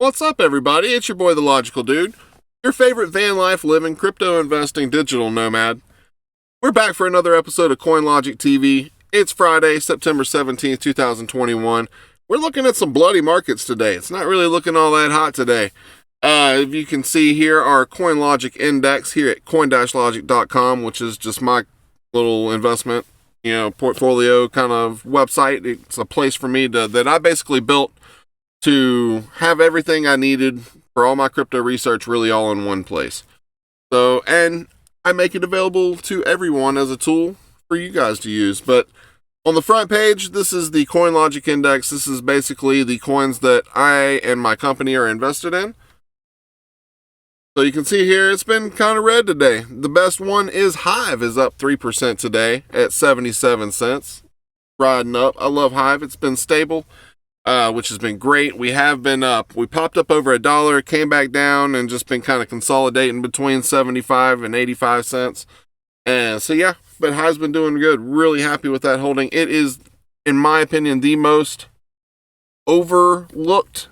What's up, everybody? It's your boy, the Logical Dude, your favorite van life living, crypto investing, digital nomad. We're back for another episode of CoinLogic TV. It's Friday, September 17th, 2021. We're looking at some bloody markets today. It's not really looking all that hot today. If you can see here, our CoinLogic index here at coin-logic.com, which is just my little investment, portfolio kind of website. It's a place for me that I basically built to have everything I needed for all my crypto research really all in one place. So, and I make it available to everyone as a tool for you guys to use. But on the front page, this is the CoinLogic index. This is basically the coins that I and my company are invested in. So you can see here, it's been kind of red today. The best one is Hive, is up 3% today at 77 cents. Riding up. I love Hive. It's been stable, which has been great. We have been up. We popped up over $1, came back down, and just been kind of consolidating between 75 and 85 cents. And so, yeah, but Hive's been doing good. Really happy with that holding. It is, in my opinion, the most overlooked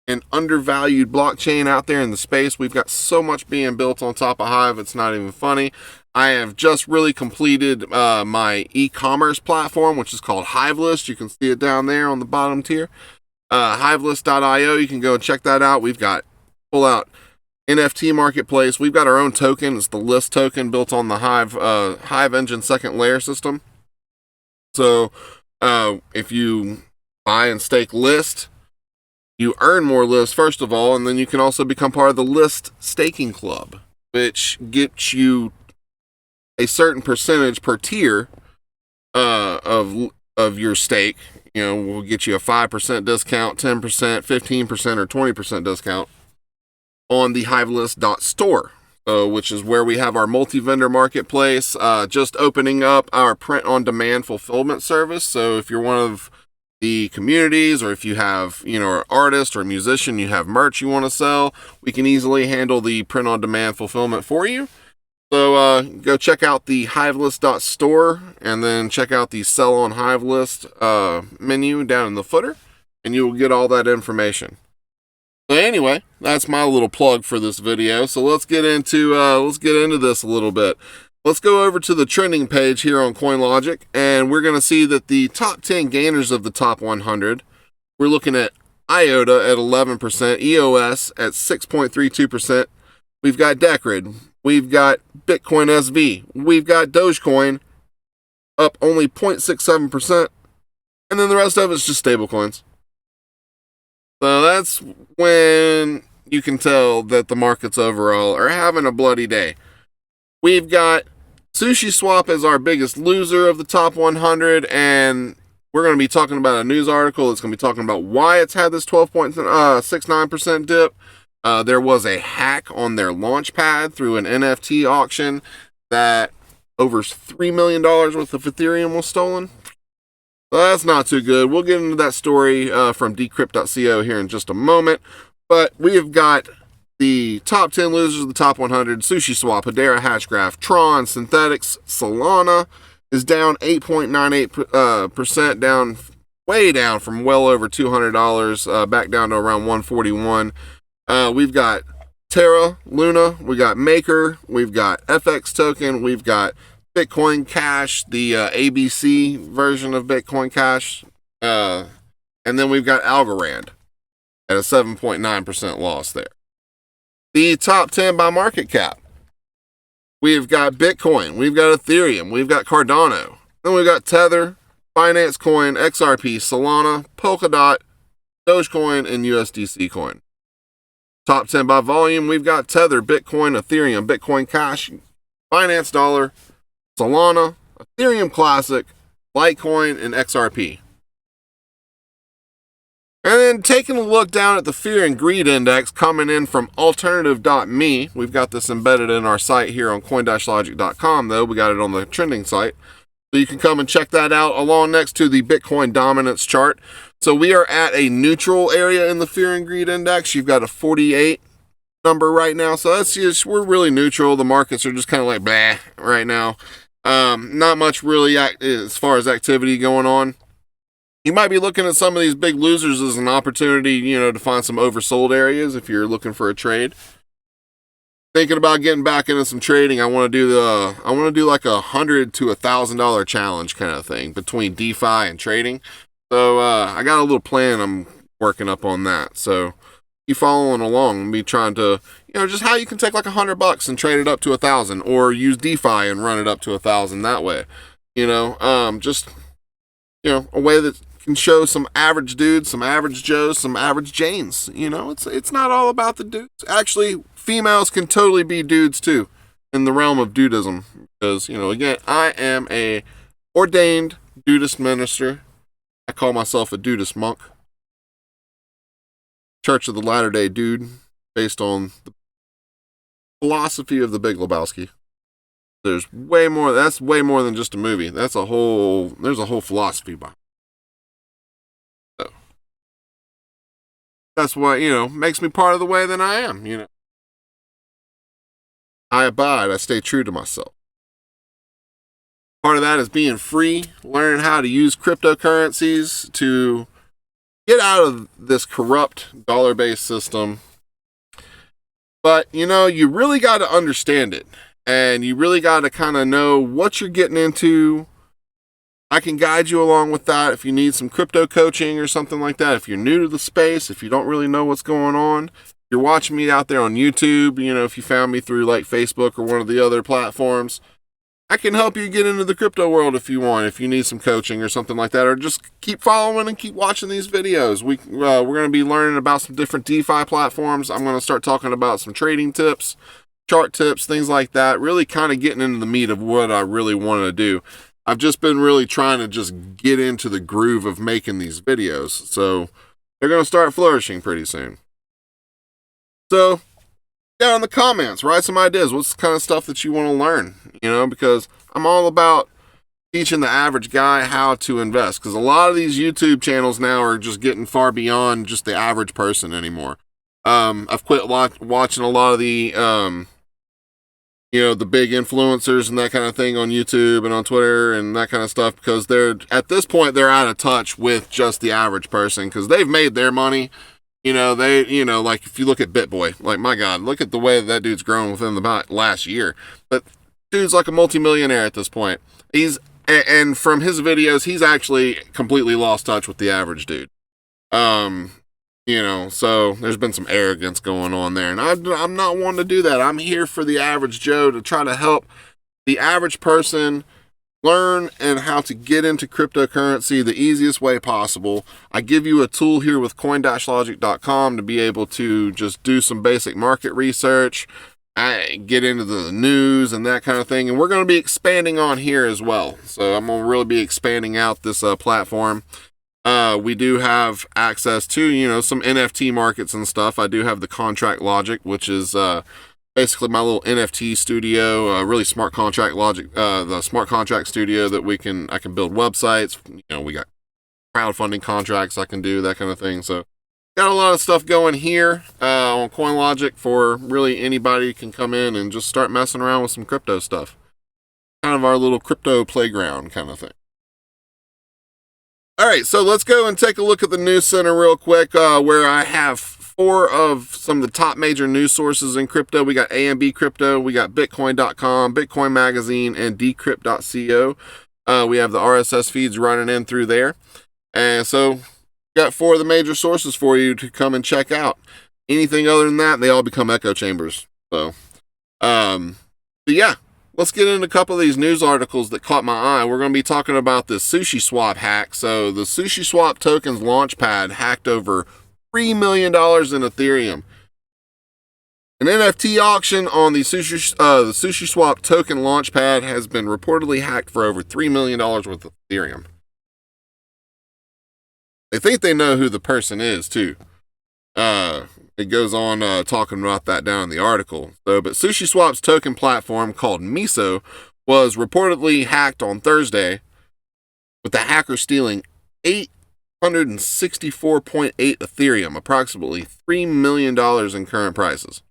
and undervalued blockchain out there in the space. We've got so much being built on top of Hive, it's not even funny. I have just really completed my e-commerce platform, which is called Hivelist. You can see it down there on the bottom tier. Hivelist.io, you can go and check that out. We've got pull out NFT marketplace. We've got our own token. It's the List token built on the Hive Engine second layer system. So if you buy and stake List, you earn more List, first of all, and then you can also become part of the List staking club, which gets you a certain percentage per tier of your stake. We'll get you a 5% discount, 10%, 15%, or 20% discount on the Hivelist.store, which is where we have our multi-vendor marketplace, just opening up our print-on-demand fulfillment service. So if you're one of the communities, or if you have, an artist or a musician, you have merch you want to sell, we can easily handle the print-on-demand fulfillment for you. So go check out the Hivelist.store and then check out the Sell on Hivelist menu down in the footer, and you will get all that information. So anyway, that's my little plug for this video. So let's get into this a little bit. Let's go over to the trending page here on CoinLogic, and we're going to see that the top 10 gainers of the top 100, we're looking at IOTA at 11%, EOS at 6.32%. We've got Decred. We've got Bitcoin SV. We've got Dogecoin up only 0.67%. And then the rest of it's just stable coins. So that's when you can tell that the markets overall are having a bloody day. We've got SushiSwap as our biggest loser of the top 100. And we're going to be talking about a news article. It's going to be talking about why it's had this 12.69% dip. There was a hack on their Launchpad through an NFT auction that over $3 million worth of Ethereum was stolen. So that's not too good. We'll get into that story from decrypt.co here in just a moment. But we have got the top 10 losers of the top 100. SushiSwap, Hedera, Hashgraph, Tron, Synthetics, Solana is down 8.98%, down way down from well over $200, back down to around $141. We've got Terra, Luna, we got Maker, we've got FX Token, we've got Bitcoin Cash, the ABC version of Bitcoin Cash, and then we've got Algorand at a 7.9% loss there. The top 10 by market cap. We've got Bitcoin, we've got Ethereum, we've got Cardano, then we've got Tether, Binance Coin, XRP, Solana, Polkadot, Dogecoin, and USDC Coin. Top 10 by volume, we've got Tether, Bitcoin, Ethereum, Bitcoin Cash, Binance Dollar, Solana, Ethereum Classic, Litecoin, and XRP. And then taking a look down at the Fear and Greed Index coming in from alternative.me. We've got this embedded in our site here on coin-logic.com, though. We got it on the trending site. So you can come and check that out along next to the Bitcoin dominance chart. So we are at a neutral area in the Fear and Greed Index. You've got a 48 number right now. So that's just, we're really neutral. The markets are just kind of like blah right now. Not much really as far as activity going on. You might be looking at some of these big losers as an opportunity, you know, to find some oversold areas if you're looking for a trade. Thinking about getting back into some trading. I want to do like $100 to $1,000 challenge kind of thing between DeFi and trading. So I got a little plan I'm working up on that. So keep following along and be trying to, you know, just how you can take like $100 and trade it up to 1,000, or use DeFi and run it up to 1,000 that way. You know, just, you know, a way that can show some average dudes, some average Joes, some average Janes. You know, it's not all about the dudes. Actually, females can totally be dudes too, in the realm of dudism. Because, you know, again, I am a ordained dudist minister. I call myself a dudist monk. Church of the Latter-day Dude, based on the philosophy of the Big Lebowski. There's way more. That's way more than just a movie. There's a whole philosophy behind it. So that's what, you know, makes me part of the way that I am, you know. I abide. I stay true to myself. Part of that is being free, learning how to use cryptocurrencies to get out of this corrupt dollar-based system. But, you know, you really got to understand it. And you really got to kind of know what you're getting into. I can guide you along with that if you need some crypto coaching or something like that. If you're new to the space, if you don't really know what's going on, if you're watching me out there on YouTube, you know, if you found me through like Facebook or one of the other platforms, I can help you get into the crypto world if you want, if you need some coaching or something like that, or just keep following and keep watching these videos. We're going to be learning about some different DeFi platforms. I'm going to start talking about some trading tips, chart tips, things like that, really kind of getting into the meat of what I really want to do. I've just been really trying to just get into the groove of making these videos. So they're going to start flourishing pretty soon. So down in the comments, write some ideas. What's the kind of stuff that you want to learn? You know, because I'm all about teaching the average guy how to invest. Because a lot of these YouTube channels now are just getting far beyond just the average person anymore. I've quit watching a lot of the, you know, the big influencers and that kind of thing on YouTube and on Twitter and that kind of stuff, because at this point, they're out of touch with just the average person, because they've made their money. You know, like if you look at BitBoy, like, my God, look at the way that dude's grown within the last year. But dude's like a multimillionaire at this point. And from his videos, he's actually completely lost touch with the average dude. You know, so there's been some arrogance going on there, and I'm not one to do that. I'm here for the average Joe, to try to help the average person learn and how to get into cryptocurrency the easiest way possible. I give you a tool here with coin-logic.com to be able to just do some basic market research, get into the news and that kind of thing. And we're going to be expanding on here as well. So I'm going to really be expanding out this platform. We do have access to, you know, some NFT markets and stuff. I do have the Contract Logic, which is basically my little NFT studio, really smart contract logic, the smart contract studio that I can build websites. You know, we got crowdfunding contracts I can do, that kind of thing. So got a lot of stuff going here on CoinLogic for really anybody can come in and just start messing around with some crypto stuff. Kind of our little crypto playground kind of thing. All right, so let's go and take a look at the news center real quick, where I have 4 of some of the top major news sources in crypto. We got AMB Crypto, we got Bitcoin.com, Bitcoin Magazine, and Decrypt.co. We have the RSS feeds running in through there. And so got 4 of the major sources for you to come and check out. Anything other than that, they all become echo chambers. So, but yeah. Let's get into a couple of these news articles that caught my eye. We're going to be talking about this SushiSwap hack. So the SushiSwap token's Launchpad hacked over $3 million in Ethereum. An NFT auction on the SushiSwap token Launchpad has been reportedly hacked for over $3 million worth of Ethereum. They think they know who the person is, too. It goes on talking about that down in the article. So, but SushiSwap's token platform called Miso was reportedly hacked on Thursday, with the hacker stealing 864.8 Ethereum, approximately $3 million in current prices.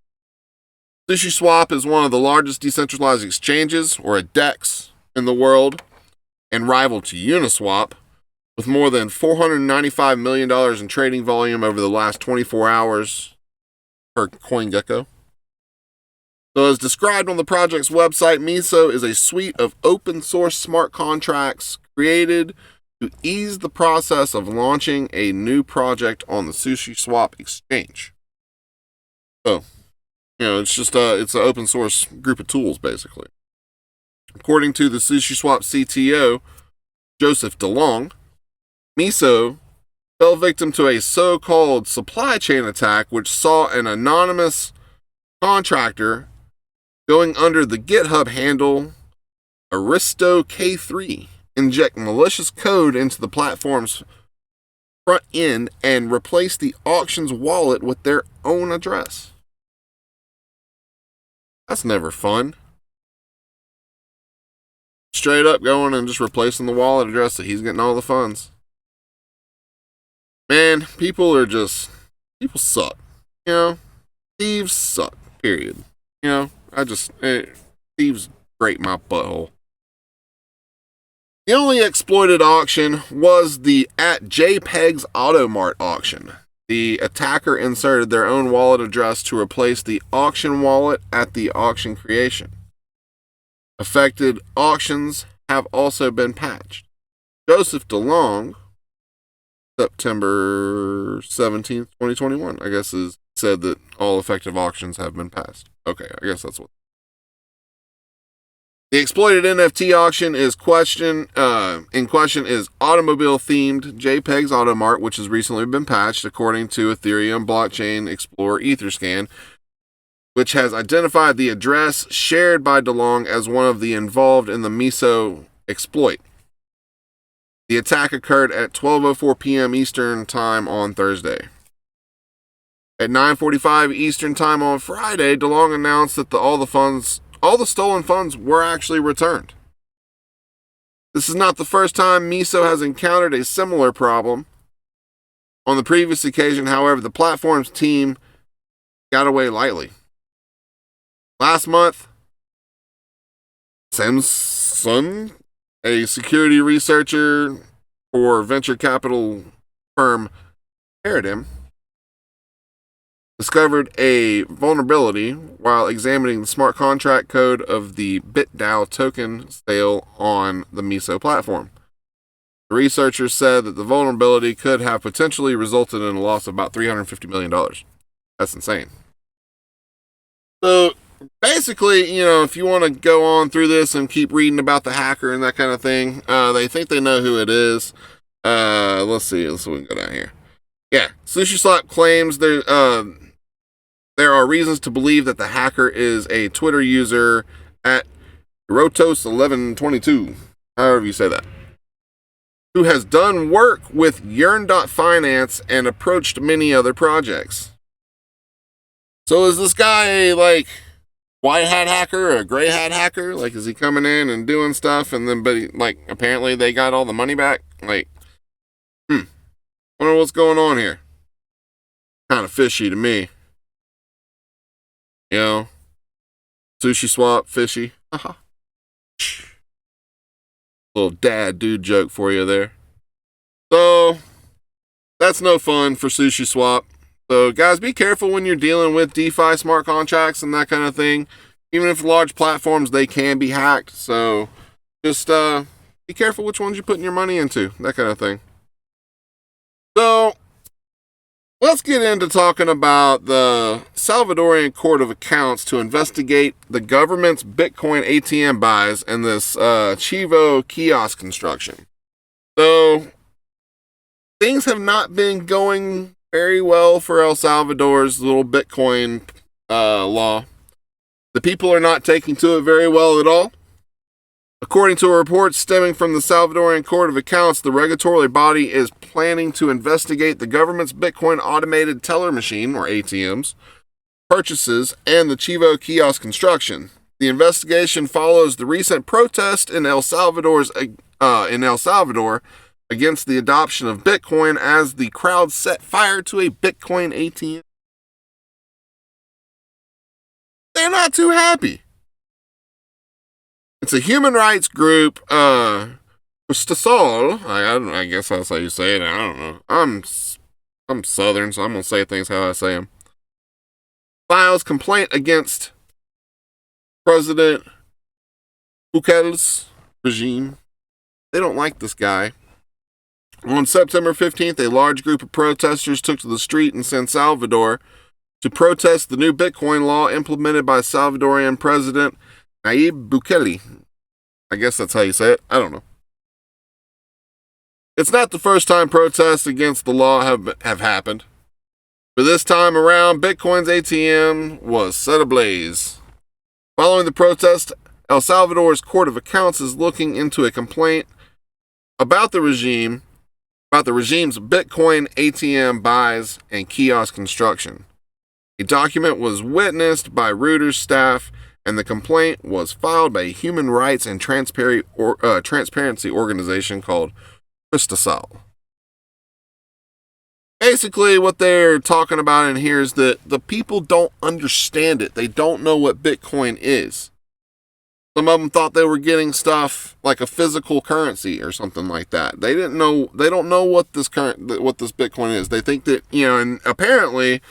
SushiSwap is one of the largest decentralized exchanges, or a DEX, in the world, and rival to Uniswap, with more than $495 million in trading volume over the last 24 hours per CoinGecko. So as described on the project's website, Miso is a suite of open source smart contracts created to ease the process of launching a new project on the SushiSwap exchange. So, it's just it's an open source group of tools, basically. According to the SushiSwap CTO, Joseph DeLong, Miso fell victim to a so-called supply chain attack, which saw an anonymous contractor going under the GitHub handle AristoK3 inject malicious code into the platform's front end and replace the auction's wallet with their own address. That's never fun. Straight up going and just replacing the wallet address so he's getting all the funds. Man, people suck. Thieves suck, period. Thieves break my butthole. The only exploited auction was the @JPEG's Automart auction. The attacker inserted their own wallet address to replace the auction wallet at the auction creation. Affected auctions have also been patched. Joseph DeLong, September 17th, 2021, I guess said that all effective auctions have been passed. Okay, I guess that's what. The exploited NFT auction is in question is automobile-themed JPEG's Automart, which has recently been patched according to Ethereum Blockchain Explorer Etherscan, which has identified the address shared by DeLong as one of the involved in the Miso exploit. The attack occurred at 12:04 p.m. Eastern Time on Thursday. At 9:45 Eastern Time on Friday, DeLong announced that all the stolen funds were actually returned. This is not the first time Miso has encountered a similar problem. On the previous occasion, however, the platform's team got away lightly. Last month, Samsung, a security researcher for venture capital firm Paradigm, discovered a vulnerability while examining the smart contract code of the BitDAO token sale on the Miso platform. The researchers said that the vulnerability could have potentially resulted in a loss of about $350 million. That's insane. So basically, if you want to go on through this and keep reading about the hacker and that kind of thing, they think they know who it is. Let's see. We can go down here. Yeah, SushiSwap claims there are reasons to believe that the hacker is a Twitter user at Rotos1122, however you say that, who has done work with Yearn.finance and approached many other projects. So is this guy a white hat hacker or a gray hat hacker? Is he coming in and doing stuff and then apparently they got all the money back? Wonder what's going on here. Kind of fishy to me. SushiSwap, fishy. Little dad dude joke for you there. So, that's no fun for SushiSwap. So, guys, be careful when you're dealing with DeFi smart contracts and that kind of thing. Even if large platforms, they can be hacked. So, just be careful which ones you're putting your money into. That kind of thing. So, let's get into talking about the Salvadorian Court of Accounts to investigate the government's Bitcoin ATM buys and this Chivo kiosk construction. So, things have not been going very well for El Salvador's little Bitcoin law. The people are not taking to it very well at all. According to a report stemming from the Salvadorian Court of Accounts, the regulatory body is planning to investigate the government's Bitcoin automated teller machine, or ATMs, purchases, and the Chivo kiosk construction. The investigation follows the recent protest in El Salvador against the adoption of Bitcoin as the crowd set fire to a Bitcoin ATM. They're not too happy. It's a human rights group Cristosal, I guess that's how you say it. I don't know. I'm Southern, so I'm gonna say things how I say them. Files complaint against President Bukel's regime. They don't like this guy. On September 15th, a large group of protesters took to the street in San Salvador to protest the new Bitcoin law implemented by Salvadorian President Nayib Bukele. I guess that's how you say it. I don't know. It's not the first time protests against the law have happened. But this time around, Bitcoin's ATM was set ablaze. Following the protest, El Salvador's Court of Accounts is looking into a complaint about the regime's Bitcoin ATM buys and kiosk construction. A document was witnessed by Reuters staff, and the complaint was filed by a human rights and transparency organization called Cristosal. Basically, what they're talking about in here is that the people don't understand it. They don't know what Bitcoin is. Some of them thought they were getting stuff like a physical currency or something like that. They don't know what this Bitcoin is. They think that, and apparently,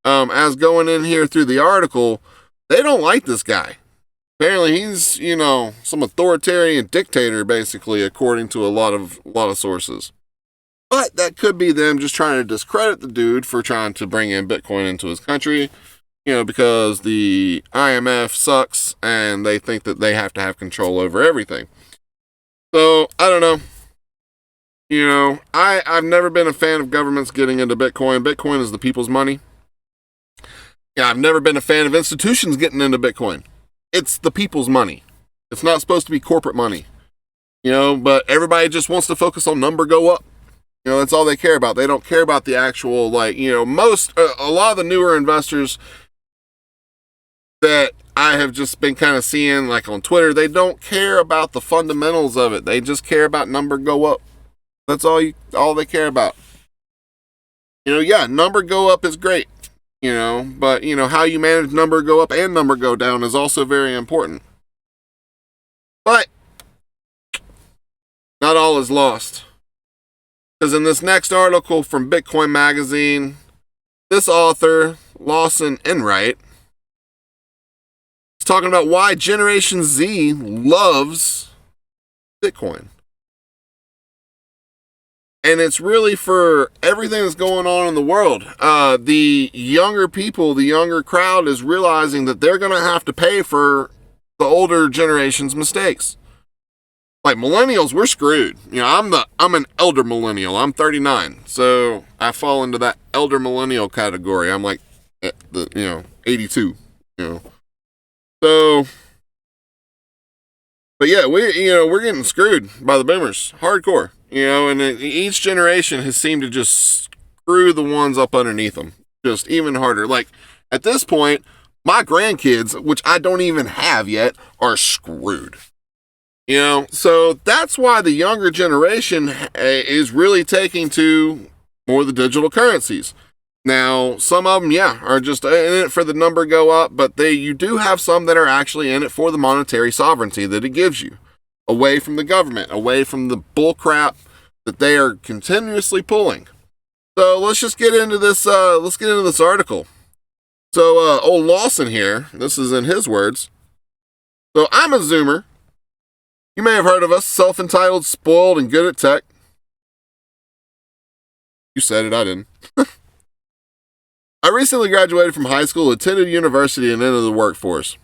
as going in here through the article, they don't like this guy. Apparently he's, some authoritarian dictator, basically, according to a lot of sources. But that could be them just trying to discredit the dude for trying to bring in Bitcoin into his country, because the IMF sucks and they think that they have to have control over everything. So, I don't know. I've never been a fan of governments getting into Bitcoin. Bitcoin is the people's money. Yeah, I've never been a fan of institutions getting into Bitcoin. It's the people's money. It's not supposed to be corporate money. But everybody just wants to focus on number go up. That's all they care about. They don't care about the actual, a lot of the newer investors that I have just been kind of seeing, on Twitter, they don't care about the fundamentals of it. They just care about number go up. That's all they care about. Number go up is great, but, how you manage number go up and number go down is also very important. But not all is lost. Because in this next article from Bitcoin Magazine, this author, Lawson Enright, is talking about why Generation Z loves Bitcoin. And it's really for everything that's going on in the world. The younger people, the younger crowd is realizing that they're going to have to pay for the older generation's mistakes. Like millennials, we're screwed. I'm an elder millennial. I'm 39, so I fall into that elder millennial category. I'm like, 82. So, but yeah, we're getting screwed by the boomers, hardcore. And each generation has seemed to just screw the ones up underneath them, just even harder. Like at this point, my grandkids, which I don't even have yet, are screwed. So that's why the younger generation is really taking to more of the digital currencies. Now, some of them, are just in it for the number go up, but you do have some that are actually in it for the monetary sovereignty that it gives you, away from the government, away from the bull crap that they are continuously pulling. So let's just get into this. Let's get into this article. So old Lawson here, this is in his words. So I'm a Zoomer. You may have heard of us, self-entitled, spoiled, and good at tech. You said it, I didn't. I recently graduated from high school, attended university, and entered the workforce.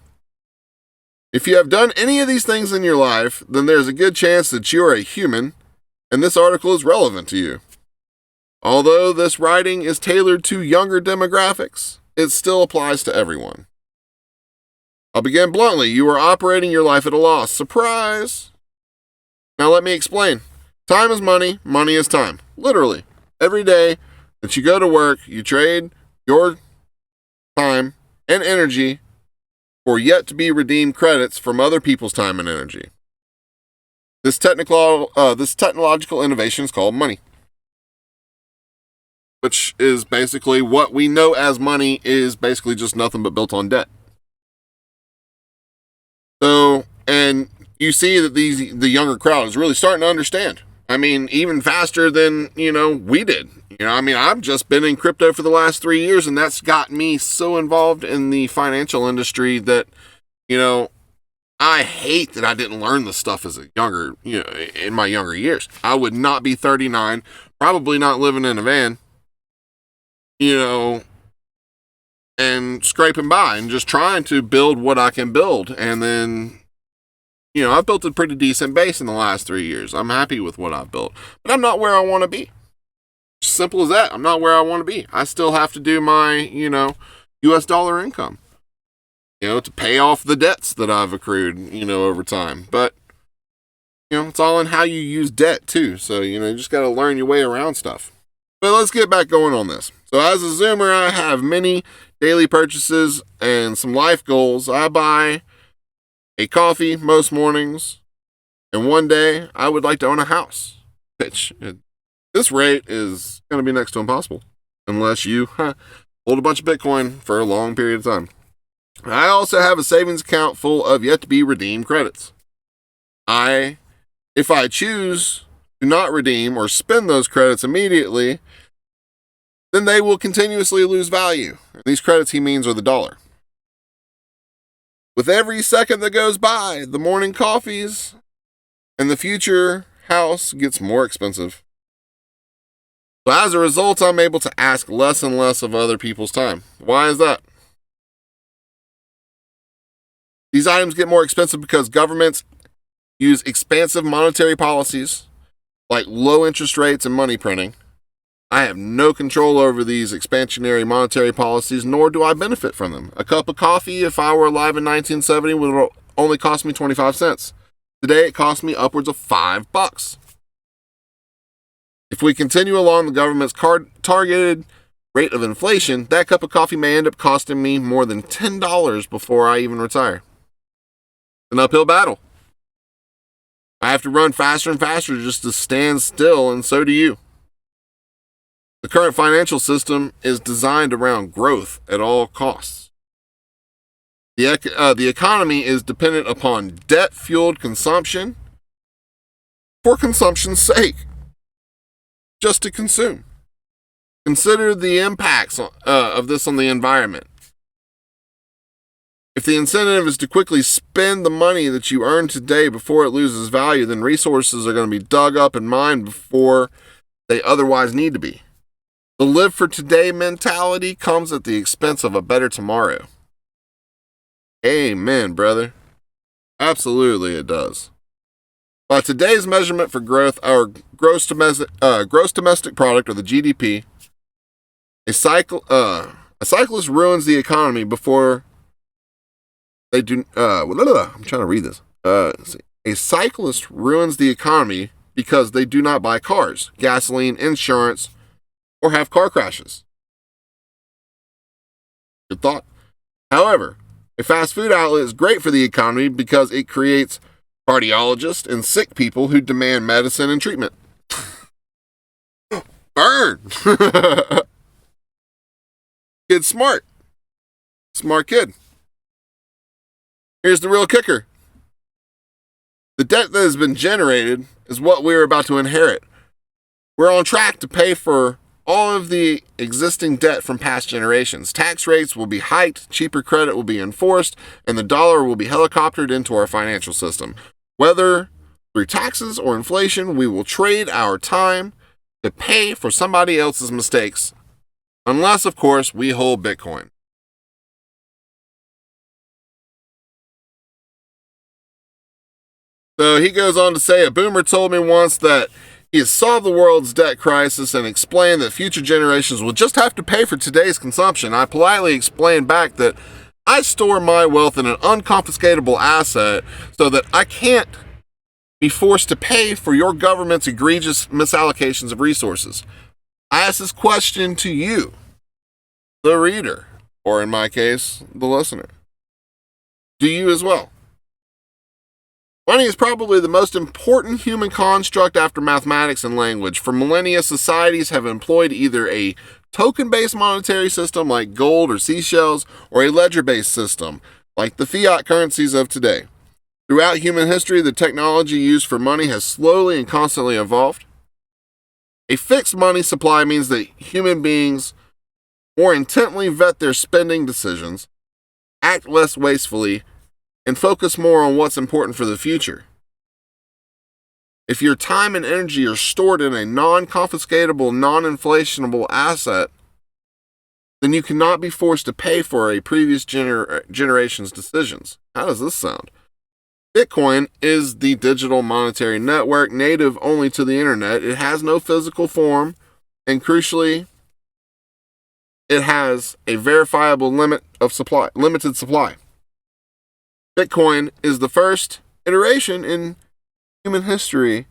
If you have done any of these things in your life, then there's a good chance that you are a human, and this article is relevant to you. Although this writing is tailored to younger demographics, it still applies to everyone. I'll begin bluntly. You are operating your life at a loss. Surprise! Now let me explain. Time is money. Money is time. Literally. Every day that you go to work, you trade your time and energy for yet to be redeemed credits from other people's time and energy. This technological innovation is called money, which is basically what we know as money is basically just nothing but built on debt. So, and you see that the younger crowd is really starting to understand. I mean, even faster than, we did. I mean, I've just been in crypto for the last 3 years, and that's got me so involved in the financial industry that, I hate that I didn't learn this stuff as a younger, in my younger years. I would not be 39, probably not living in a van, and scraping by and just trying to build what I can build. And then, I've built a pretty decent base in the last 3 years. I'm happy with what I've built, but I'm not where I want to be. Simple as that. I'm not where I want to be. I still have to do my, US dollar income, to pay off the debts that I've accrued, over time. But, it's all in how you use debt too. So, you just got to learn your way around stuff. But let's get back going on this. So as a Zoomer, I have many daily purchases and some life goals. I buy a coffee most mornings, and one day I would like to own a house, which at this rate is going to be next to impossible unless you hold a bunch of Bitcoin for a long period of time. I also have a savings account full of yet to be redeemed credits. If I choose to not redeem or spend those credits immediately, then they will continuously lose value. These credits, he means, are the dollar. With every second that goes by, the morning coffees and the future house gets more expensive. So as a result, I'm able to ask less and less of other people's time. Why is that? These items get more expensive because governments use expansive monetary policies like low interest rates and money printing. I have no control over these expansionary monetary policies, nor do I benefit from them. A cup of coffee, if I were alive in 1970, would only cost me 25 cents. Today, it costs me upwards of $5. If we continue along the government's targeted rate of inflation, that cup of coffee may end up costing me more than $10 before I even retire. It's an uphill battle. I have to run faster and faster just to stand still, and so do you. The current financial system is designed around growth at all costs. The economy is dependent upon debt-fueled consumption for consumption's sake, just to consume. Consider the impacts of this on the environment. If the incentive is to quickly spend the money that you earn today before it loses value, then resources are going to be dug up and mined before they otherwise need to be. The live for today mentality comes at the expense of a better tomorrow. Amen, brother. Absolutely it does. By today's measurement for growth, our gross domestic product, or the GDP, a cyclist ruins the economy before they do. I'm trying to read this. A cyclist ruins the economy because they do not buy cars, gasoline, insurance, or have car crashes. Good thought. However, a fast food outlet is great for the economy because it creates cardiologists and sick people who demand medicine and treatment. Burn! Kid's smart. Smart kid. Here's the real kicker. The debt that has been generated is what we're about to inherit. We're on track to pay for all of the existing debt from past generations. Tax rates will be hiked, cheaper credit will be enforced, and the dollar will be helicoptered into our financial system. Whether through taxes or inflation, we will trade our time to pay for somebody else's mistakes. Unless, of course, we hold Bitcoin. So he goes on to say, a boomer told me once that he has solved the world's debt crisis and explained that future generations will just have to pay for today's consumption. I politely explained back that I store my wealth in an unconfiscatable asset so that I can't be forced to pay for your government's egregious misallocations of resources. I ask this question to you, the reader, or in my case, the listener. Do you as well? Money is probably the most important human construct after mathematics and language. For millennia, societies have employed either a token-based monetary system like gold or seashells, or a ledger-based system like the fiat currencies of today. Throughout human history, the technology used for money has slowly and constantly evolved. A fixed money supply means that human beings more intently vet their spending decisions, act less wastefully, and focus more on what's important for the future. If your time and energy are stored in a non-confiscatable, non-inflationable asset, then you cannot be forced to pay for a previous generation's decisions. How does this sound? Bitcoin is the digital monetary network native only to the internet. It has no physical form, and crucially, it has a verifiable limited supply. Bitcoin is the first iteration in human history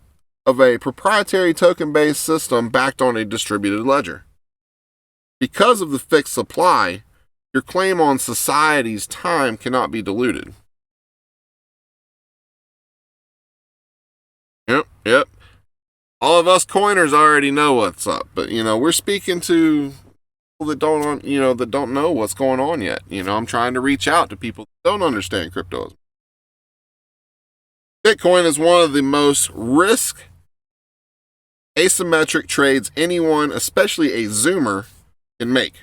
of a proprietary token-based system backed on a distributed ledger. Because of the fixed supply, your claim on society's time cannot be diluted. Yep. All of us coiners already know what's up, but we're speaking to people that don't know what's going on yet. I'm trying to reach out to people that don't understand crypto. Bitcoin is one of the most risk asymmetric trades anyone, especially a Zoomer, can make.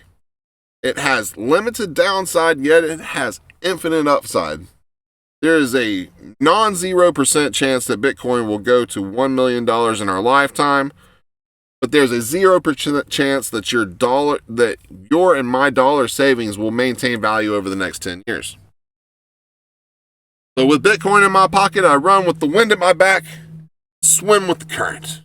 It has limited downside, yet it has infinite upside. There is a non-0% chance that Bitcoin will go to $1 million in our lifetime, but there's a 0% chance that your and my dollar savings will maintain value over the next 10 years. So with Bitcoin in my pocket, I run with the wind at my back, swim with the current.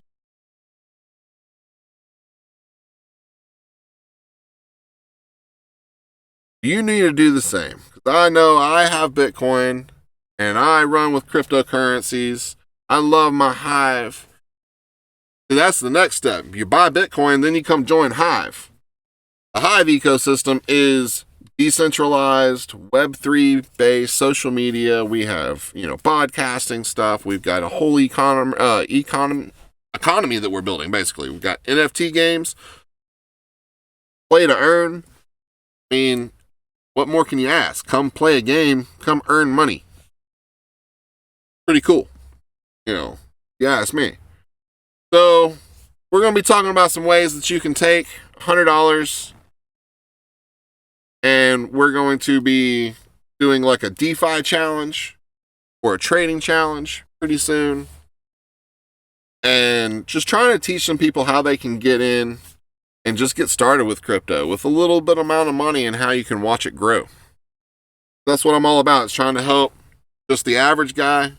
You need to do the same, because I know I have Bitcoin and I run with cryptocurrencies. I love my Hive. And that's the next step. You buy Bitcoin, then you come join Hive. The Hive ecosystem is decentralized, Web3 based social media. We have, podcasting stuff. We've got a whole economy that we're building, basically. We've got NFT games, play to earn. I mean, what more can you ask? Come play a game, come earn money. Pretty cool. Yeah, it's me. So, we're going to be talking about some ways that you can take $100 and we're going to be doing like a DeFi challenge or a trading challenge pretty soon. And just trying to teach some people how they can get in and just get started with crypto with a little bit amount of money and how you can watch it grow. That's what I'm all about. It's trying to help just the average guy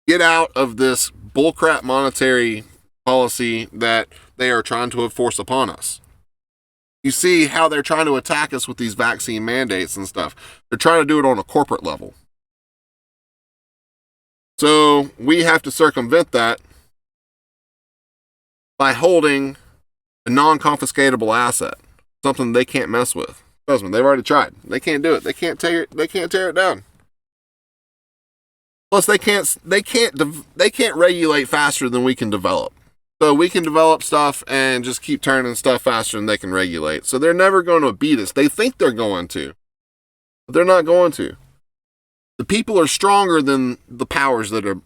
get out of this bullcrap monetary policy that they are trying to enforce upon us. You see how they're trying to attack us with these vaccine mandates and stuff. They're trying to do it on a corporate level. So we have to circumvent that by holding a non-confiscatable asset, something they can't mess with. Trust me, they've already tried. They can't do it. They can't tear it down. Plus, they can't regulate faster than we can develop. So we can develop stuff and just keep turning stuff faster than they can regulate. So they're never going to beat us. They think they're going to, but they're not going to. The people are stronger than the powers that are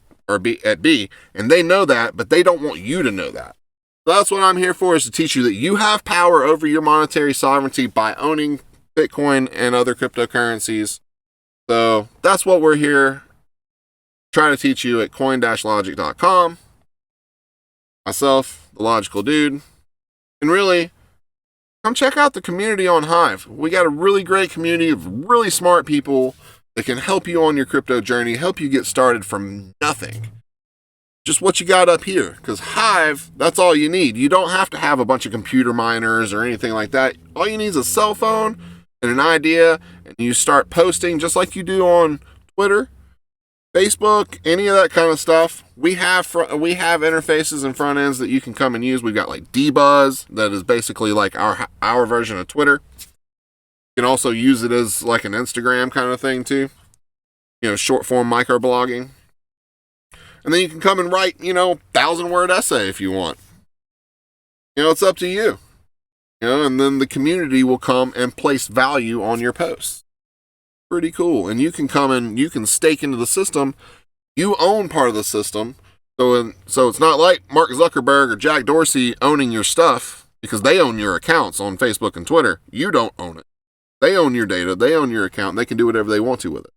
at B, and they know that, but they don't want you to know that. So that's what I'm here for, is to teach you that you have power over your monetary sovereignty by owning Bitcoin and other cryptocurrencies. So that's what we're here trying to teach you at coin-logic.com. Myself, the Logical Dude. And really, come check out the community on Hive. We got a really great community of really smart people that can help you on your crypto journey, help you get started from nothing. Just what you got up here. Because Hive, that's all you need. You don't have to have a bunch of computer miners or anything like that. All you need is a cell phone and an idea, and you start posting just like you do on Twitter, Facebook, any of that kind of stuff. We have interfaces and front ends that you can come and use. We've got like dBuzz, that is basically like our version of Twitter. You can also use it as like an Instagram kind of thing too. Short form microblogging. And then you can come and write, 1,000-word essay if you want. It's up to you. And then the community will come and place value on your posts. Pretty cool. And you can come and you can stake into the system You own part of the system. So it's not like Mark Zuckerberg or Jack Dorsey owning your stuff, because they own your accounts on Facebook and Twitter. You don't own it. They own your data. They own your account. And they can do whatever they want to with it.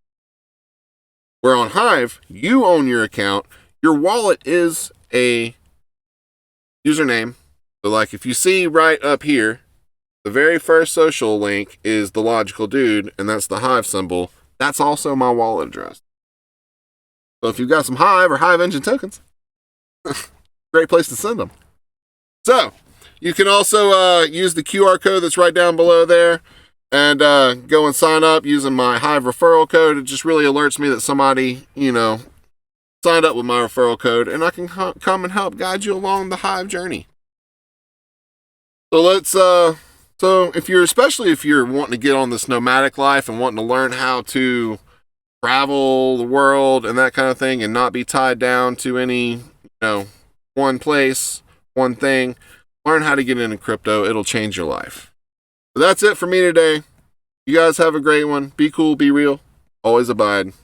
Where on Hive, you own your account. Your wallet is a username. So like if you see right up here, the very first social link is the logical dude, and that's the Hive symbol. That's also my wallet address. So if you've got some Hive or Hive Engine tokens, great place to send them. So you can also use the QR code that's right down below there and go and sign up using my Hive referral code. It just really alerts me that somebody, signed up with my referral code, and I can come and help guide you along the Hive journey. So especially if you're wanting to get on this nomadic life and wanting to learn how to travel the world and that kind of thing and not be tied down to any, one place, one thing, learn how to get into crypto. It'll change your life. So that's it for me today. You guys have a great one. Be cool, be real, always abide.